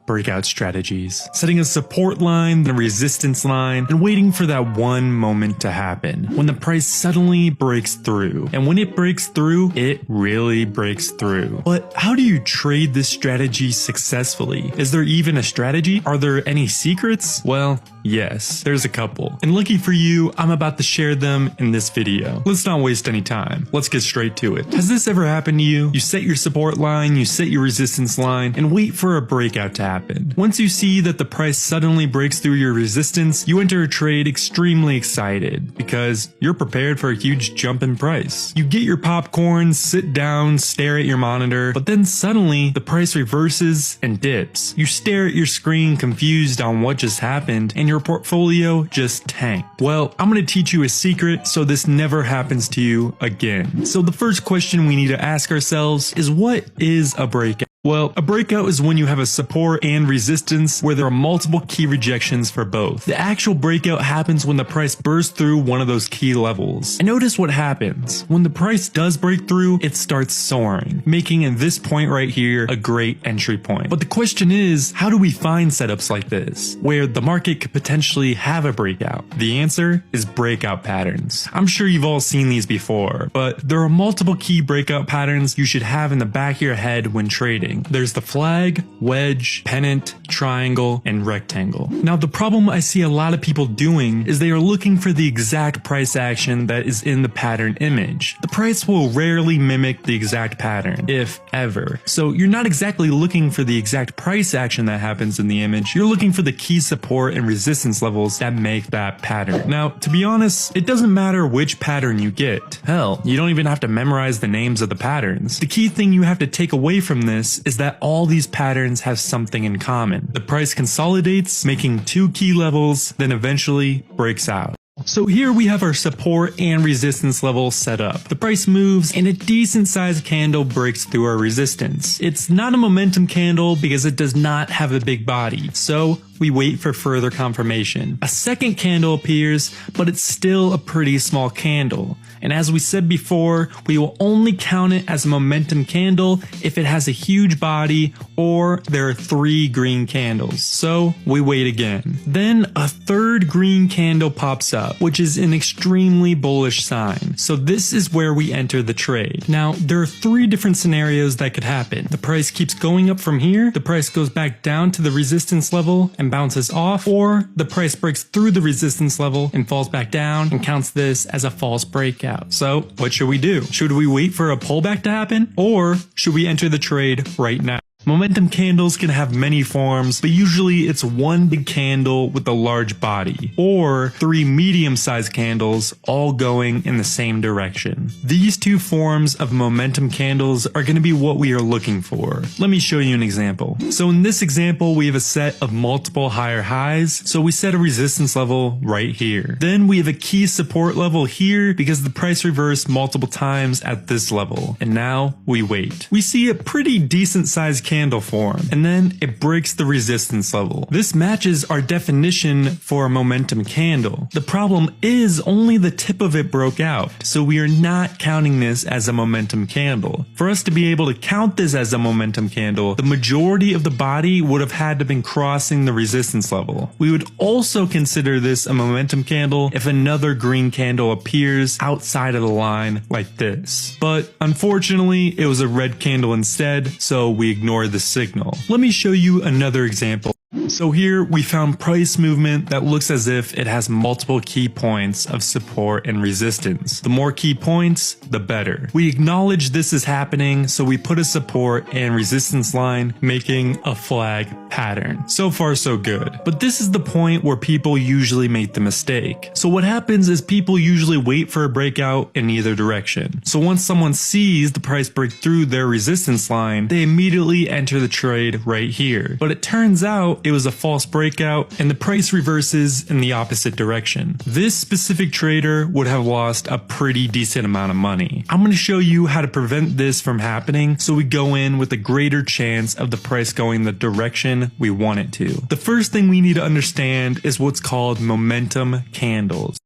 Breakout strategies. Setting a support line, then a resistance line, and waiting for that one moment to happen, when the price suddenly breaks through. And when it breaks through, it really breaks through. But how do you trade this strategy successfully? Is there even a strategy? Are there any secrets? Well, yes, there's a couple. And lucky for you, I'm about to share them in this video. Let's not waste any time. Let's get straight to it. Has this ever happened to you? You set your support line, you set your resistance line, and wait for a breakout to happen. Once you see that the price suddenly breaks through your resistance, you enter a trade extremely excited because you're prepared for a huge jump in price. You get your popcorn, sit down, stare at your monitor, but then suddenly the price reverses and dips. You stare at your screen confused on what just happened, and your portfolio just tanked. Well, I'm going to teach you a secret so this never happens to you again. So the first question we need to ask ourselves is, what is a breakout? Well, a breakout is when you have a support and resistance where there are multiple key rejections for both. The actual breakout happens when the price bursts through one of those key levels. And notice what happens. When the price does break through, it starts soaring, making at this point right here a great entry point. But the question is, how do we find setups like this, where the market could potentially have a breakout? The answer is breakout patterns. I'm sure you've all seen these before, but there are multiple key breakout patterns you should have in the back of your head when trading. There's the flag, wedge, pennant, triangle, and rectangle. Now, the problem I see a lot of people doing is they are looking for the exact price action that is in the pattern image. The price will rarely mimic the exact pattern, if ever. So you're not exactly looking for the exact price action that happens in the image, you're looking for the key support and resistance levels that make that pattern. Now, to be honest, it doesn't matter which pattern you get. Hell, you don't even have to memorize the names of the patterns. The key thing you have to take away from this is that all these patterns have something in common. The price consolidates, making two key levels, then eventually breaks out. So here we have our support and resistance levels set up. The price moves and a decent sized candle breaks through our resistance. It's not a momentum candle because it does not have a big body, so we wait for further confirmation. A second candle appears, but it's still a pretty small candle. And as we said before, we will only count it as a momentum candle if it has a huge body or there are 3 green candles. So we wait again. Then a third green candle pops up, which is an extremely bullish sign. So this is where we enter the trade. Now, there are 3 different scenarios that could happen. The price keeps going up from here, the price goes back down to the resistance level and bounces off, or the price breaks through the resistance level and falls back down and counts this as a false breakout. So what should we do? Should we wait for a pullback to happen, or should we enter the trade right now? Momentum candles can have many forms, but usually it's one big candle with a large body, or 3 medium-sized candles all going in the same direction. These 2 forms of momentum candles are going to be what we are looking for. Let me show you an example. So in this example, we have a set of multiple higher highs, so we set a resistance level right here. Then we have a key support level here because the price reversed multiple times at this level, and now we wait. We see a pretty decent sized candle form, and then it breaks the resistance level. This matches our definition for a momentum candle. The problem is only the tip of it broke out, so we are not counting this as a momentum candle. For us to be able to count this as a momentum candle, the majority of the body would have had to been crossing the resistance level. We would also consider this a momentum candle if another green candle appears outside of the line like this. But unfortunately, it was a red candle instead, so we ignore the signal. Let me show you another example. So here we found price movement that looks as if it has multiple key points of support and resistance. The more key points, the better. We acknowledge this is happening, so we put a support and resistance line, making a flag pattern. So far so good. But this is the point where people usually make the mistake. So what happens is people usually wait for a breakout in either direction. So once someone sees the price break through their resistance line, they immediately enter the trade right here. But it turns out it was a false breakout and the price reverses in the opposite direction. This specific trader would have lost a pretty decent amount of money. I'm going to show you how to prevent this from happening so we go in with a greater chance of the price going the direction we want it to. The first thing we need to understand is what's called momentum candles.